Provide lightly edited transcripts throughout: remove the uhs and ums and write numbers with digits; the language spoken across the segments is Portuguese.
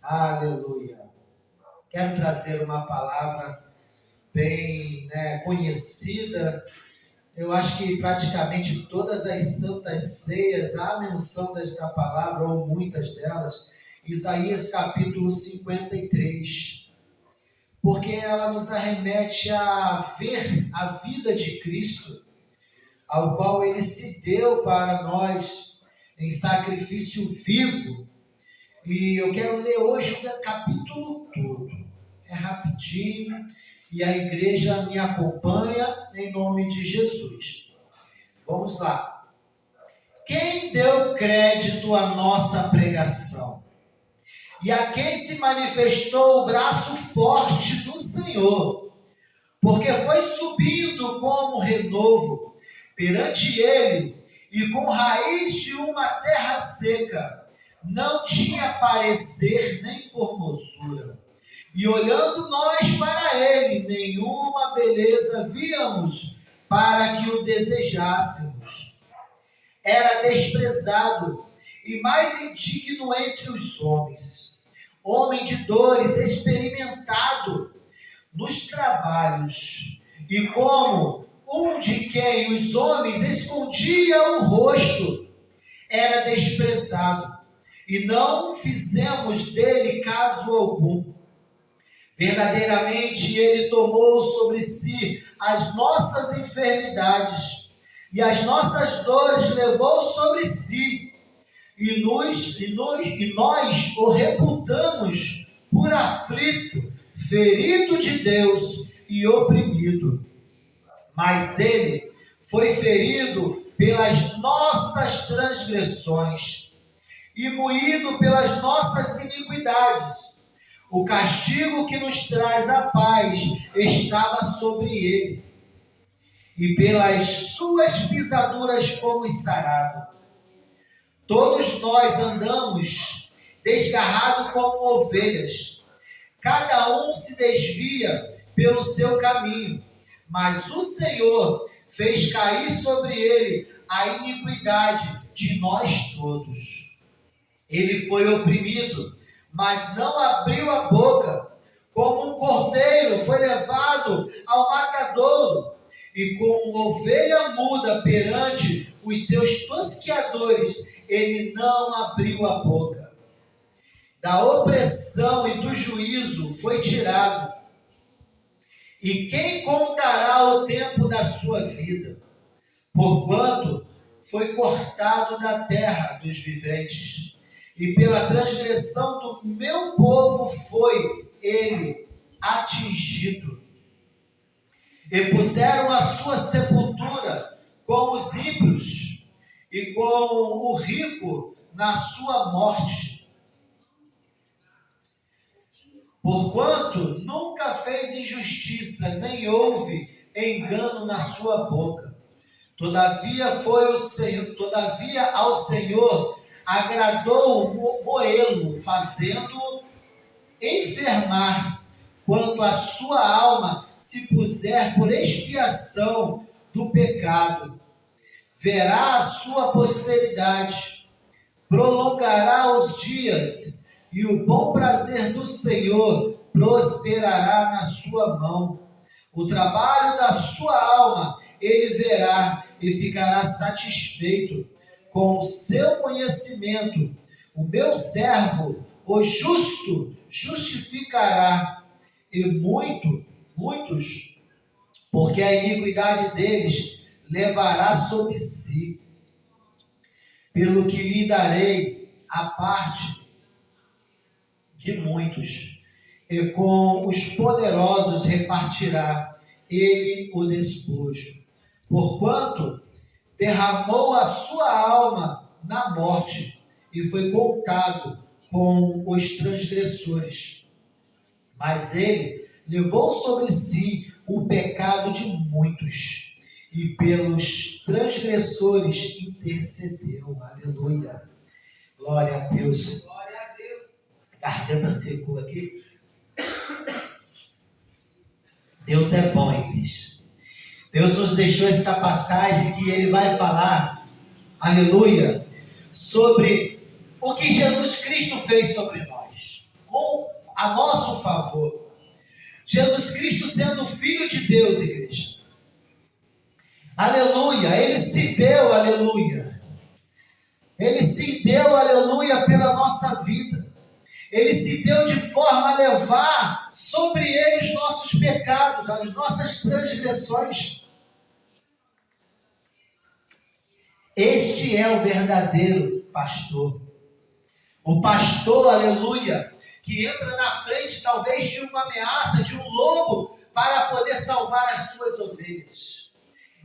Aleluia. Quero trazer uma palavra bem conhecida. Eu acho que praticamente todas as santas ceias há menção desta palavra, ou muitas delas. Isaías capítulo 53. Porque ela nos arremete a ver a vida de Cristo, ao qual ele se deu para nós em sacrifício vivo. E eu quero ler hoje o capítulo todo. É rapidinho e a igreja me acompanha em nome de Jesus. Vamos lá. Quem deu crédito à nossa pregação? E a quem se manifestou o braço forte do Senhor? Porque foi subindo como renovo perante ele e com raiz de uma terra seca. Não tinha parecer nem formosura. E olhando nós para ele, nenhuma beleza víamos para que o desejássemos. Era desprezado e mais indigno entre os homens. Homem de dores, experimentado nos trabalhos. E como um de quem os homens escondiam o rosto, era desprezado. E não fizemos dele caso algum. Verdadeiramente ele tomou sobre si as nossas enfermidades e as nossas dores levou sobre si. E nós o reputamos por aflito, ferido de Deus e oprimido. Mas ele foi ferido pelas nossas transgressões e moído pelas nossas iniquidades. O castigo que nos traz a paz estava sobre ele, e pelas suas pisaduras fomos sarados. Todos nós andamos desgarrados como ovelhas, cada um se desvia pelo seu caminho, mas o Senhor fez cair sobre ele a iniquidade de nós todos. Ele foi oprimido, mas não abriu a boca. Como um cordeiro foi levado ao matadouro, e como ovelha muda perante os seus tosqueadores, ele não abriu a boca. Da opressão e do juízo foi tirado. E quem contará o tempo da sua vida? Porquanto foi cortado da terra dos viventes, e pela transgressão do meu povo foi ele atingido. E puseram a sua sepultura com os ímpios e com o rico na sua morte. Porquanto nunca fez injustiça, nem houve engano na sua boca. Todavia ao Senhor agradou moê-lo, fazendo-o enfermar, quando a sua alma se puser por expiação do pecado. Verá a sua posteridade, prolongará os dias, e o bom prazer do Senhor prosperará na sua mão. O trabalho da sua alma ele verá e ficará satisfeito. Com o seu conhecimento, o meu servo, o justo, justificará, e muitos, porque a iniquidade deles levará sobre si. Pelo que lhe darei a parte de muitos, e com os poderosos repartirá ele o despojo. Porquanto derramou a sua alma na morte e foi contado com os transgressores. Mas ele levou sobre si o pecado de muitos e pelos transgressores intercedeu. Aleluia. Glória a Deus. Glória a Deus. A garganta secou aqui. Deus é bom, igreja. Deus nos deixou esta passagem que ele vai falar, aleluia, sobre o que Jesus Cristo fez sobre nós. a nosso favor. Jesus Cristo sendo Filho de Deus, igreja. Aleluia, Ele se deu, aleluia. Ele se deu, aleluia, pela nossa vida. Ele se deu de forma a levar sobre Ele os nossos pecados, as nossas transgressões. Este é o verdadeiro pastor. O pastor, aleluia, que entra na frente talvez de uma ameaça, de um lobo, para poder salvar as suas ovelhas.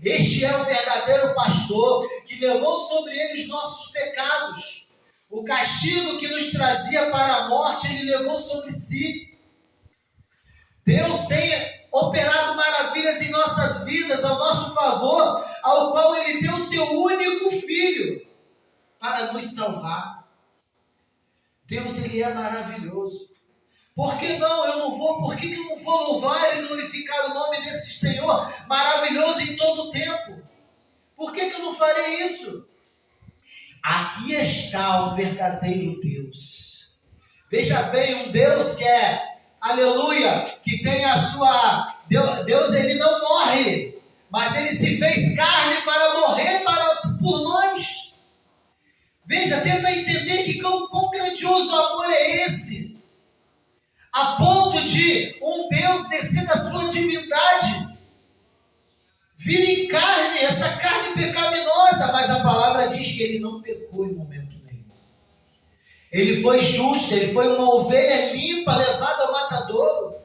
Este é o verdadeiro pastor que levou sobre ele os nossos pecados. O castigo que nos trazia para a morte, ele levou sobre si. Deus tem operado maravilhas em nossas vidas, ao nosso favor, ao qual ele deu seu único filho para nos salvar. Deus, ele é maravilhoso. Por que não? Eu não vou. Por que eu não vou louvar e glorificar o nome desse Senhor maravilhoso em todo o tempo? Por que eu não farei isso? Aqui está o verdadeiro Deus. Veja bem, um Deus que é, aleluia, que tem a sua... Deus, ele não morre, mas ele se fez carne para morrer por nós. Veja, tenta entender que quão grandioso amor é esse. A ponto de um Deus descer da sua divindade, vir em carne, essa carne pecaminosa, mas a palavra diz que ele não pecou em momento nenhum. Ele foi justo, ele foi uma ovelha limpa, levada ao matadouro.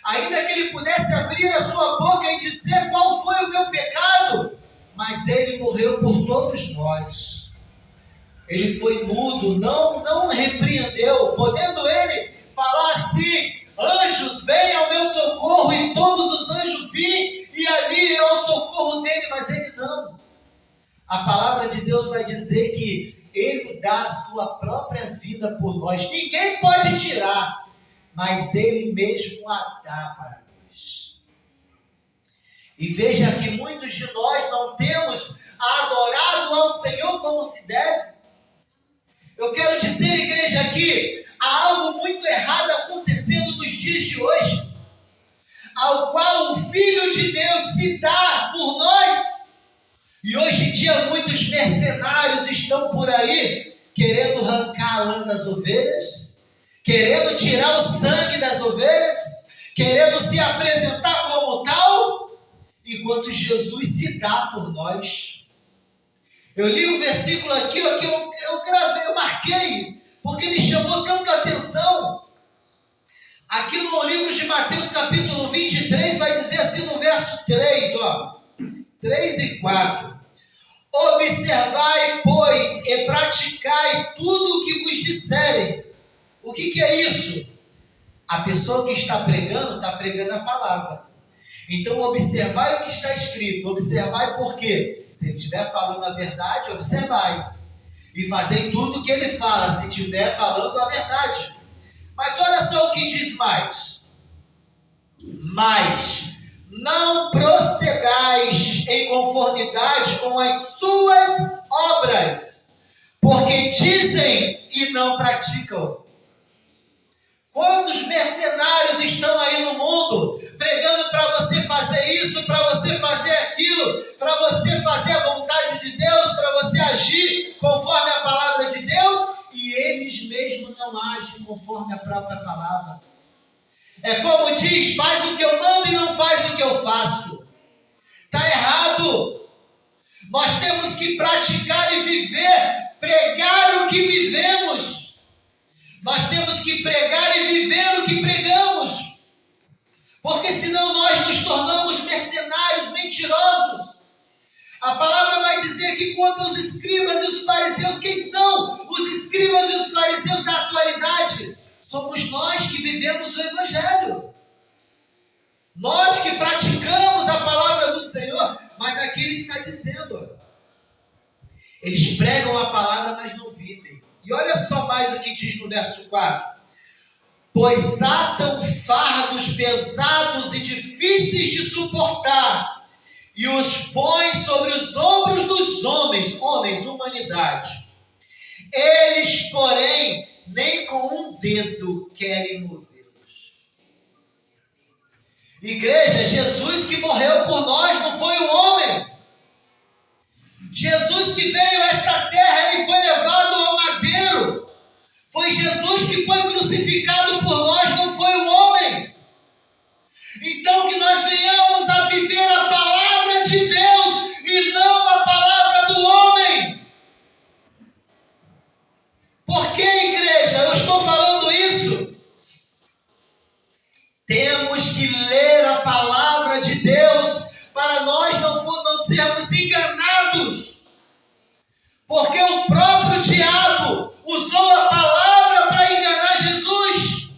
Ainda que ele pudesse abrir a sua boca e dizer qual foi o meu pecado, mas ele morreu por todos nós. Ele foi mudo, não repreendeu, podendo ele falar assim: anjos, venham ao meu socorro, e todos os anjos vêm, e ali é o socorro dele, mas ele não. A palavra de Deus vai dizer que ele dá a sua própria vida por nós. Ninguém pode tirar, mas ele mesmo a dá para nós. E veja que muitos de nós não temos adorado ao Senhor como se deve. Eu quero dizer, igreja, que há algo muito errado acontecendo nos dias de hoje, ao qual o Filho de Deus se dá por nós. E hoje em dia muitos mercenários estão por aí querendo arrancar a lã das ovelhas, querendo tirar o sangue das ovelhas, querendo se apresentar como tal, enquanto Jesus se dá por nós. Eu li um versículo aqui, que eu gravei, eu marquei, porque me chamou tanta atenção. Aqui no livro de Mateus capítulo 23, vai dizer assim no verso 3, 3 e 4. Observai, pois, e praticai tudo o que vos disserem. O que é isso? A pessoa que está pregando a palavra. Então, observai o que está escrito. Observai por quê? Se ele estiver falando a verdade, observai. E fazei tudo o que ele fala, se estiver falando a verdade. Mas olha só o que diz mais. Mas não procedais em conformidade com as suas obras, porque dizem e não praticam. Quantos mercenários estão aí no mundo pregando para você fazer isso, para você fazer aquilo, para você fazer a vontade de Deus, para você agir conforme a palavra de Deus, e eles mesmos não agem conforme a própria palavra. É como diz: faz o que eu mando e não faz o que eu faço. Está errado. Nós temos que praticar e viver, pregar o que vivemos. Nós temos que pregar e viver o que pregamos. Porque senão nós nos tornamos mercenários, mentirosos. A palavra vai dizer que contra os escribas e os fariseus, quem são os escribas e os fariseus da atualidade? Somos nós que vivemos o Evangelho. Nós que praticamos a palavra do Senhor. Mas aqui ele está dizendo, eles pregam a palavra, mas não vivem. E olha só mais o que diz no verso 4. Pois atam fardos pesados e difíceis de suportar, e os põem sobre os ombros dos homens, humanidade. Eles, porém, nem com um dedo querem movê-los. Igreja, Jesus que morreu por nós não foi um homem. Jesus que veio a esta terra, ele foi levado ao madeiro. Foi Jesus que foi crucificado por nós, não foi um homem. Então que nós venhamos a viver a palavra de Deus e não a palavra do homem. Por que, igreja, eu estou falando isso? Temos que ler a palavra de Deus para nós não sermos enganados. Porque o próprio diabo usou a palavra para enganar Jesus.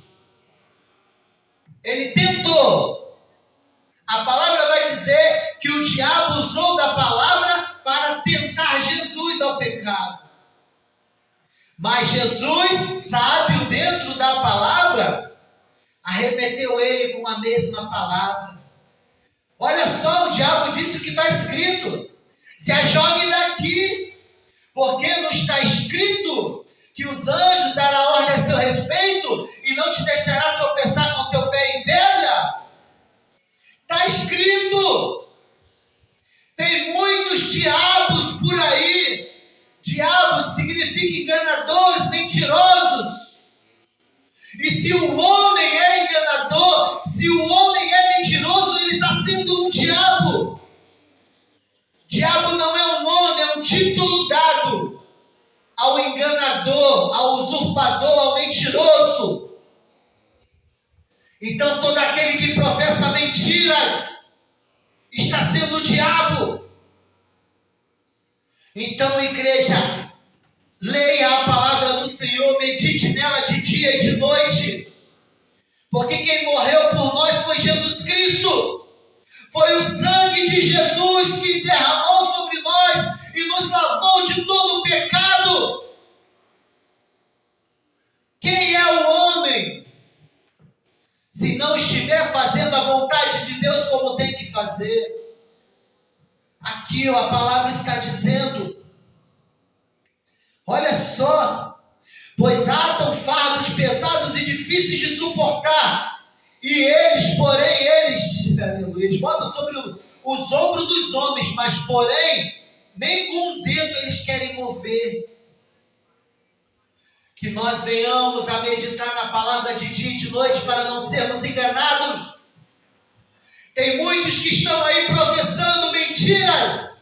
Ele tentou. A palavra vai dizer que o diabo usou da palavra para tentar Jesus ao pecado. Mas Jesus, sábio dentro da palavra, arremeteu ele com a mesma palavra. Olha só, o diabo disse o que está escrito: se ajogue daqui, porque não está escrito que os anjos darão ordem a seu respeito e não te deixará tropeçar com teu pé em pedra? Está escrito. Tem muitos diabos por aí. Diabos significa enganadores, mentirosos. E se o homem é enganador, se o homem é mentiroso, ele está sendo um diabo. Diabo não é um nome, é um título dado ao enganador, ao usurpador, ao mentiroso. Então todo aquele que professa mentiras está sendo o diabo. Então, igreja, leia a palavra do Senhor, medite nela de dia e de noite. Porque quem morreu por nós foi Jesus Cristo. Foi o sangue de Jesus que derramou sobre nós e nos lavou de todo o pecado. Quem é o homem, se não estiver fazendo a vontade de Deus como tem que fazer? Aqui a palavra está dizendo, olha só, pois atam fardos pesados e difíceis de suportar, e eles, aleluia, eles botam sobre os ombros dos homens, mas porém, nem com um dedo eles querem mover. Que nós venhamos a meditar na palavra de dia e de noite para não sermos enganados. Tem muitos que estão aí professando mentiras,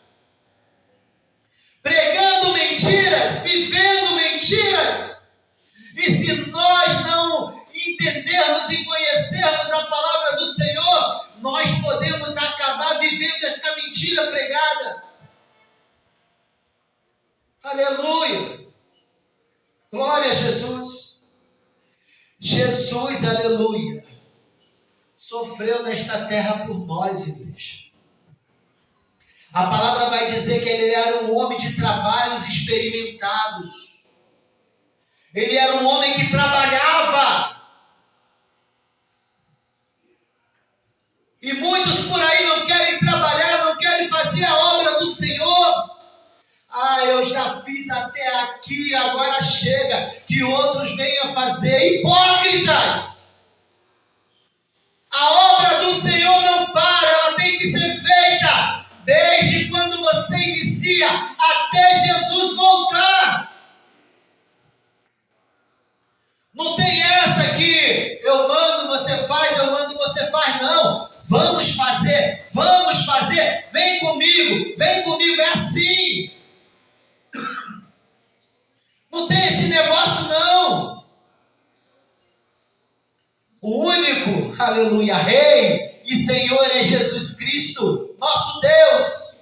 pregando mentiras, vivendo mentiras. E se nós não entendermos e conhecermos a palavra do Senhor, nós podemos acabar vivendo esta mentira pregada. Aleluia! Glória a Jesus! Jesus, aleluia, sofreu nesta terra por nós, igreja. A palavra vai dizer que ele era um homem de trabalhos experimentados. Ele era um homem que trabalhava. E muitos por aí não querem trabalhar, não querem fazer a obra do Senhor. Eu já fiz até aqui, agora chega, que outros venham fazer. Hipócritas! A obra do Senhor não para, ela tem que ser feita desde quando você inicia até Jesus voltar. Não tem essa que eu mando, você faz, eu mando, você faz, não. Vamos fazer, vem comigo, é assim. Não tem esse negócio, não. O único, aleluia, Rei e Senhor é Jesus Cristo, nosso Deus.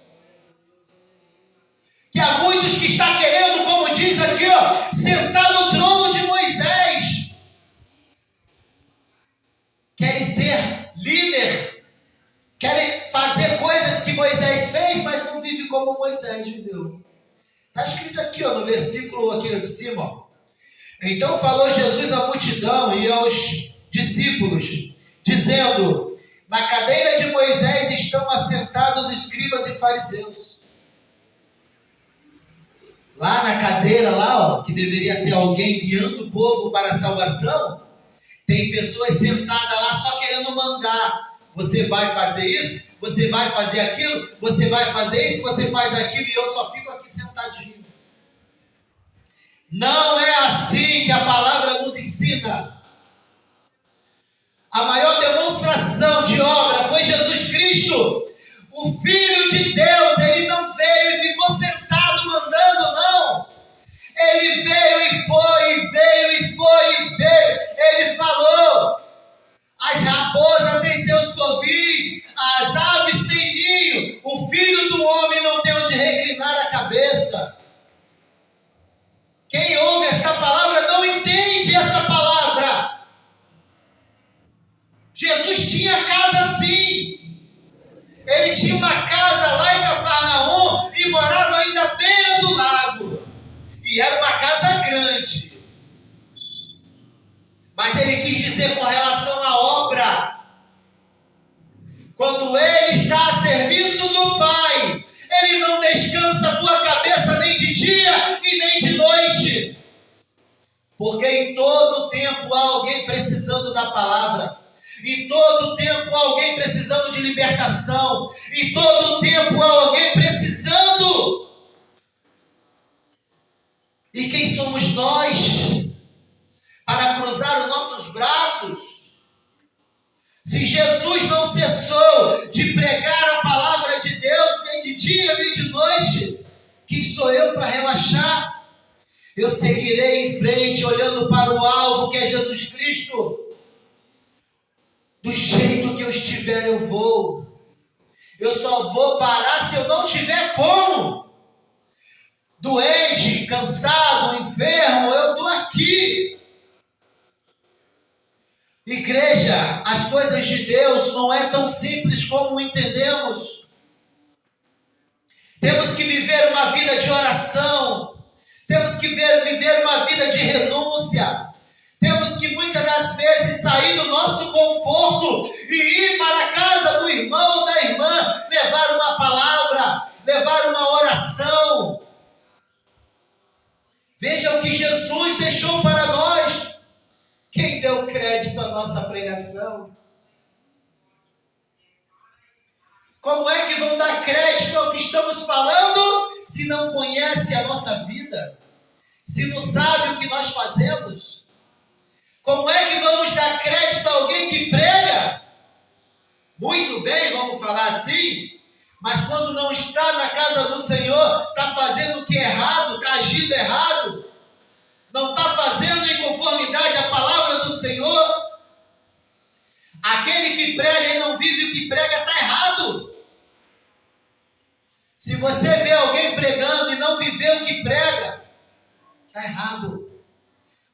Que há muitos que estão querendo, como diz aqui, sentar no trono de Moisés. Querem ser líder, querem fazer coisas que Moisés fez, mas não vive como Moisés viveu. Está escrito aqui, no versículo aqui de cima. Então falou Jesus à multidão e aos discípulos, dizendo: na cadeira de Moisés estão assentados escribas e fariseus. Lá na cadeira, lá, ó, que deveria ter alguém guiando o povo para a salvação, tem pessoas sentadas lá só querendo mandar. Você vai fazer isso, você vai fazer aquilo, você vai fazer isso, você faz aquilo, e eu só fico aqui sentadinho. Não é assim que a palavra nos ensina. A maior demonstração de obra foi Jesus Cristo. O Filho de Deus, ele não veio e ficou sentado mandando, não. Ele veio e foi, e veio e foi, e veio. Ele falou: as raposas têm seus covis, as aves têm ninho, o Filho do Homem não tem onde reclinar a cabeça. Quem ouve esta palavra não entende esta palavra. Jesus tinha casa sim. Ele tinha uma casa lá em Cafarnaum e morava ainda à beira do lago. E era uma casa grande. Mas ele quis dizer com relação à obra. Quando ele está a serviço do Pai, ele não descansa a tua cabeça nem de dia e nem de noite. Porque em todo tempo há alguém precisando da palavra. Em todo tempo há alguém precisando de libertação. Em todo tempo há alguém precisando. E quem somos nós para cruzar os nossos braços? Se Jesus não cessou de pregar a palavra de Deus, nem de dia nem de noite, quem sou eu para relaxar? Eu seguirei em frente, olhando para o alvo que é Jesus Cristo. Do jeito que eu estiver, eu vou. Eu só vou parar se eu não tiver como. Doente, cansado, enfermo, eu estou aqui. Igreja, as coisas de Deus não é tão simples como entendemos. Temos que viver uma vida de oração. Temos que viver uma vida de renúncia. Temos que muitas das vezes sair do nosso conforto e ir para a casa do irmão ou da irmã, levar uma palavra, levar uma oração. Veja o que Jesus deixou para nós. Quem deu crédito à nossa pregação? Como é que vão dar crédito ao que estamos falando se não conhece a nossa vida? Se não sabe o que nós fazemos? Como é que vamos dar crédito a alguém que prega? Muito bem, vamos falar assim, mas quando não está na casa do Senhor, está fazendo o que é errado, está agindo errado, não está fazendo em conformidade à palavra do Senhor. Aquele que prega e não vive o que prega, está errado. Se você vê alguém pregando e não viver o que prega, está errado.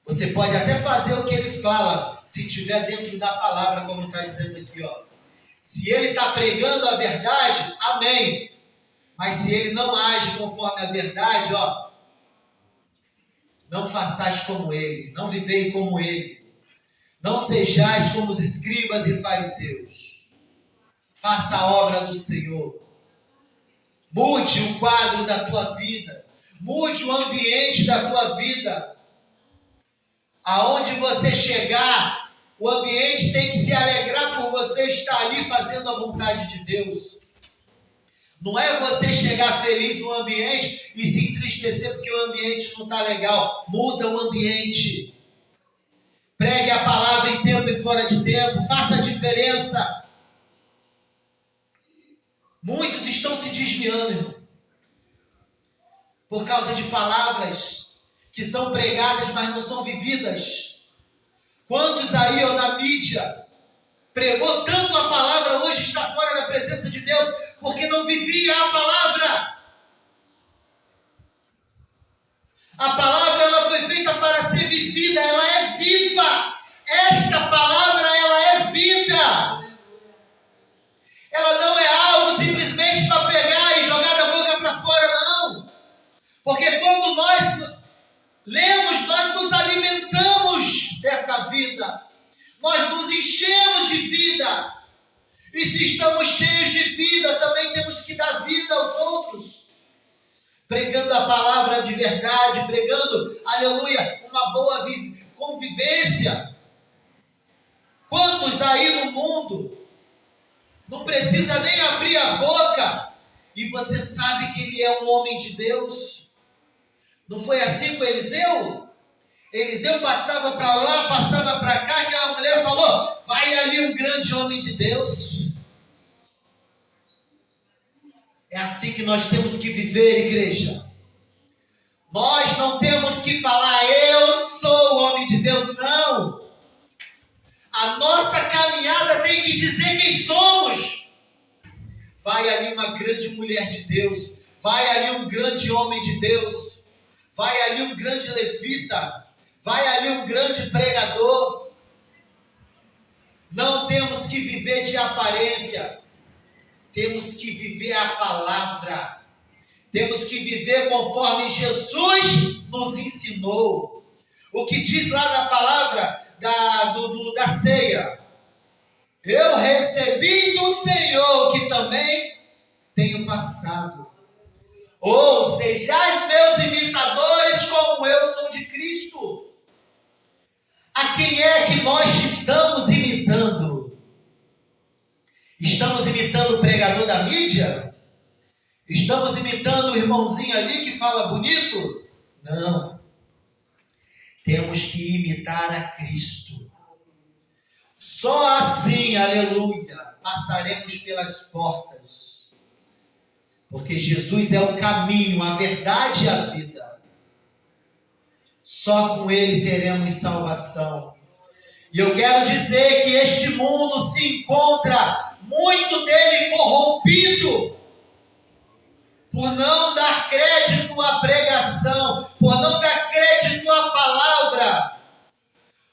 Você pode até fazer o que ele fala, se estiver dentro da palavra, como está dizendo aqui, ó. Se ele está pregando a verdade, amém. Mas se ele não age conforme a verdade, ó, não façais como ele, não vivei como ele. Não sejais como os escribas e fariseus. Faça a obra do Senhor. Mude o quadro da tua vida. Mude o ambiente da tua vida. Aonde você chegar, o ambiente tem que se alegrar por você estar ali fazendo a vontade de Deus. Não é você chegar feliz no ambiente e se entristecer porque o ambiente não está legal. Muda o ambiente. Pregue a palavra em tempo e fora de tempo. Faça a diferença. Muitos estão se desviando, irmão, por causa de palavras que são pregadas, mas não são vividas. Quantos aí, ó, na mídia, pregou tanto a palavra, hoje está fora da presença de Deus, porque não vivia a palavra. A palavra, ela foi feita para ser vivida, ela é viva. Esta palavra, ela é vida. Ela não é algo simplesmente para pegar e jogar da boca para fora, não. Porque quando nós lemos, nós nos alimentamos dessa vida. Nós nos enchemos de vida. E se estamos cheios de vida, também temos que dar vida aos outros. pregando a palavra de verdade, pregando, aleluia, uma boa convivência. Quantos aí no mundo não precisa nem abrir a boca e você sabe que ele é um homem de Deus? Não foi assim com Eliseu? Eliseu passava para lá, passava para cá, aquela mulher falou: vai ali um grande homem de Deus. É assim que nós temos que viver, igreja. Nós não temos que falar, eu sou o homem de Deus, não. A nossa caminhada tem que dizer quem somos. Vai ali uma grande mulher de Deus, vai ali um grande homem de Deus, vai ali um grande levita, vai ali um grande pregador. Não temos que viver de aparência, temos que viver a palavra, temos que viver conforme Jesus nos ensinou. O que diz lá na palavra da ceia: eu recebi do Senhor que também tenho passado. Ou sejais meus imitadores como eu sou de Cristo. A quem é que nós estamos imitando? Estamos imitando o pregador da mídia? Estamos imitando o irmãozinho ali que fala bonito? Não. Temos que imitar a Cristo. Só assim, aleluia, passaremos pelas portas. Porque Jesus é o caminho, a verdade e a vida. Só com Ele teremos salvação. E eu quero dizer que este mundo se encontra muito dele corrompido, por não dar crédito à pregação, por não dar crédito à palavra.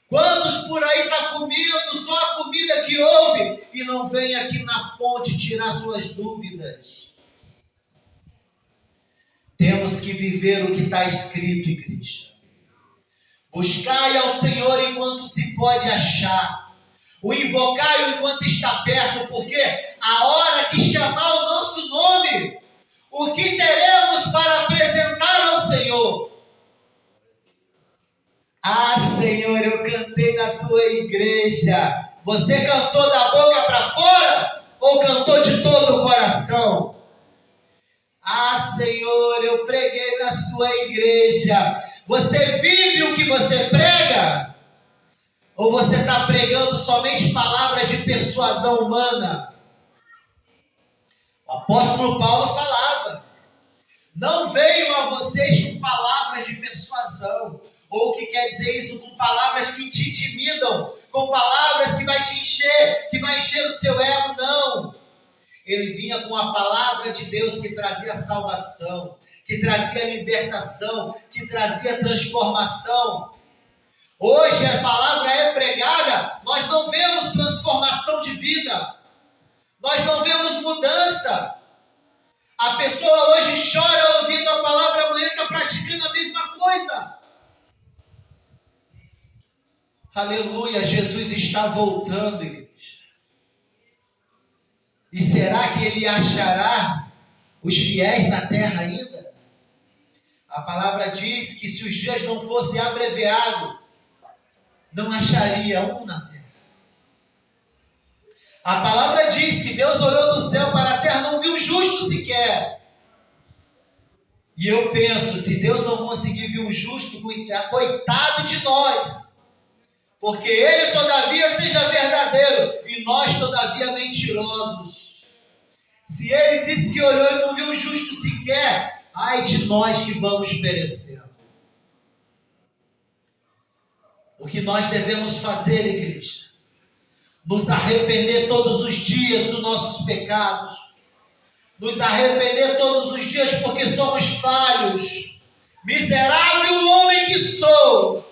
Quantos por aí estão comendo só a comida que houve e não vem aqui na fonte tirar suas dúvidas? Temos que viver o que está escrito, igreja. Buscai ao Senhor enquanto se pode achar. O invocai enquanto está perto, porque a hora que chamar o nosso nome, o que teremos para apresentar ao Senhor? Ah, Senhor, eu cantei na tua igreja. Você cantou da boca para fora ou cantou de todo o coração? Ah, Senhor, eu preguei na sua igreja. Você vive o que você prega? Ou você está pregando somente palavras de persuasão humana? O apóstolo Paulo falava: não venham a vocês com palavras de persuasão. Ou o que quer dizer isso? Com palavras que te intimidam, com palavras que vai te encher, que vai encher o seu ego. Não. Ele vinha com a palavra de Deus que trazia salvação, que trazia libertação, que trazia transformação. Hoje a palavra é pregada, nós não vemos transformação de vida, nós não vemos mudança. A pessoa hoje chora ouvindo a palavra, amanhã está praticando a mesma coisa. Aleluia, Jesus está voltando, igreja. E será que Ele achará os fiéis na terra ainda? A palavra diz que se os dias não fossem abreviados, não acharia um na terra. A palavra diz que Deus olhou do céu para a terra, não viu justo sequer. E eu penso, se Deus não conseguir ver um justo, coitado de nós. Porque Ele todavia seja verdadeiro e nós todavia mentirosos. Se Ele disse que olhou e não viu um justo sequer, ai de nós que vamos perecendo. O que nós devemos fazer, igreja? Nos arrepender todos os dias dos nossos pecados. Nos arrepender todos os dias porque somos falhos. Miserável homem que sou.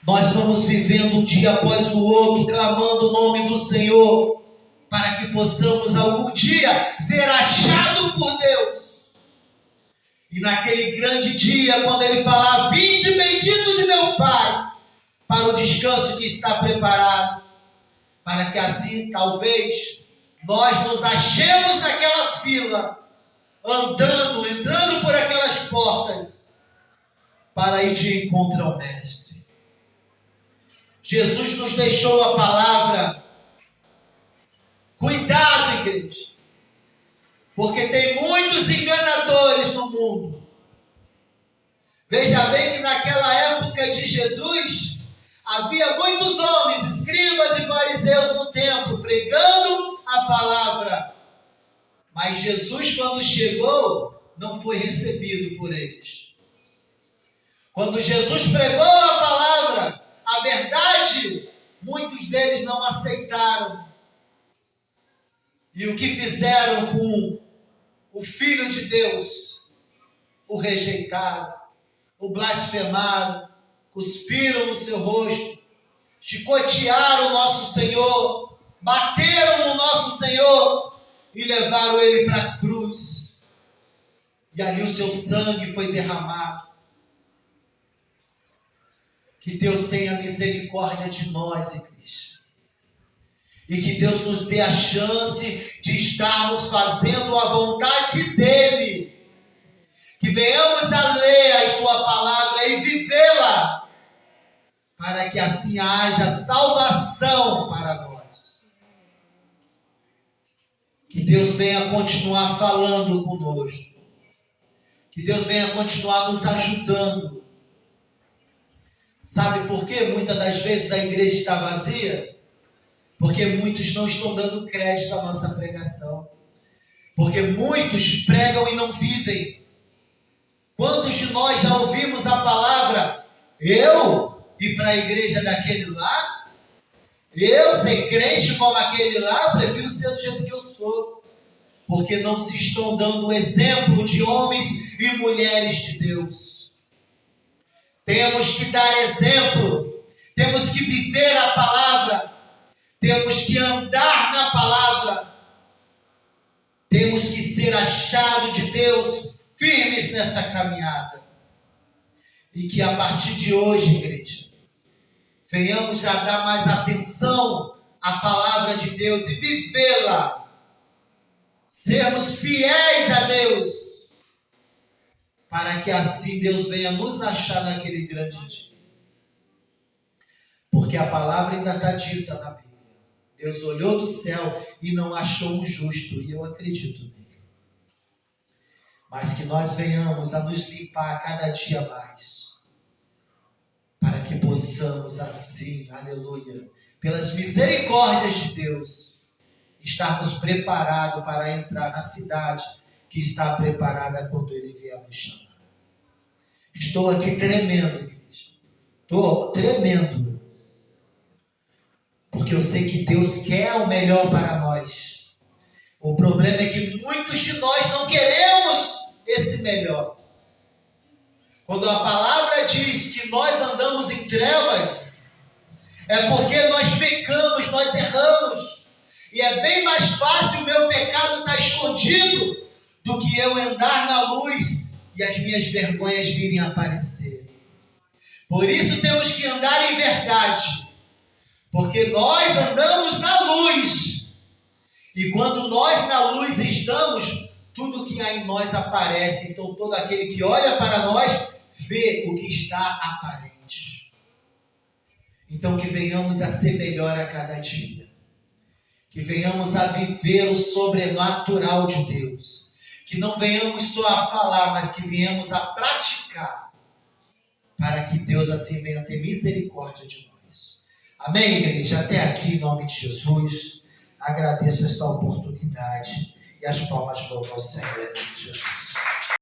Nós vamos vivendo um dia após o outro, clamando o nome do Senhor, para que possamos algum dia ser achados por Deus. E naquele grande dia, quando Ele falar: vinde bendito de meu Pai, para o descanso que está preparado, para que assim, talvez, nós nos achemos naquela fila, entrando por aquelas portas, para ir de encontro ao Mestre. Jesus nos deixou a palavra. Cuidado, igreja, porque tem muitos enganadores no mundo. Veja bem que naquela época de Jesus, havia muitos homens, escribas e fariseus no templo, pregando a palavra. Mas Jesus, quando chegou, não foi recebido por eles. Quando Jesus pregou a palavra, a verdade, muitos deles não aceitaram. E o que fizeram com o Filho de Deus? O rejeitaram, o blasfemaram, cuspiram no seu rosto, chicotearam o nosso Senhor, bateram no nosso Senhor e levaram ele para a cruz. E ali o seu sangue foi derramado. Que Deus tenha misericórdia de nós, igreja. E que Deus nos dê a chance de estarmos fazendo a vontade dEle. Que venhamos a ler a Tua palavra e vivê-la, para que assim haja salvação para nós. Que Deus venha continuar falando conosco. Que Deus venha continuar nos ajudando. Sabe por quê? Muitas das vezes a igreja está vazia. Porque muitos não estão dando crédito à nossa pregação. Porque muitos pregam e não vivem. Quantos de nós já ouvimos a palavra? Eu ir para a igreja daquele lá? Eu ser crente como aquele lá? Prefiro ser do jeito que eu sou. Porque não se estão dando exemplo de homens e mulheres de Deus. Temos que dar exemplo. Temos que viver a palavra. Temos que andar na palavra. Temos que ser achados de Deus, firmes nesta caminhada. E que a partir de hoje, igreja, venhamos a dar mais atenção à palavra de Deus e vivê-la. Sermos fiéis a Deus, para que assim Deus venha nos achar naquele grande dia. Porque a palavra ainda está dita na Bíblia. Deus olhou do céu e não achou um justo, e eu acredito nele. Mas que nós venhamos a nos limpar cada dia mais, para que possamos assim, aleluia, pelas misericórdias de Deus, estarmos preparados para entrar na cidade que está preparada quando Ele vier nos chamar. Estou aqui tremendo, igreja. Estou tremendo. Porque eu sei que Deus quer o melhor para nós. O problema é que muitos de nós não queremos esse melhor. Quando a palavra diz que nós andamos em trevas, é porque nós pecamos, nós erramos. E é bem mais fácil o meu pecado estar escondido do que eu andar na luz e as minhas vergonhas virem aparecer. Por isso temos que andar em verdade. Porque nós andamos na luz. E quando nós na luz estamos, tudo que há em nós aparece. Então todo aquele que olha para nós, vê o que está aparente. Então que venhamos a ser melhor a cada dia. Que venhamos a viver o sobrenatural de Deus. Que não venhamos só a falar, mas que venhamos a praticar. Para que Deus assim venha ter misericórdia de nós. Amém, igreja? Até aqui, em nome de Jesus. Agradeço esta oportunidade. E as palmas louvam ao Senhor, em nome de Jesus.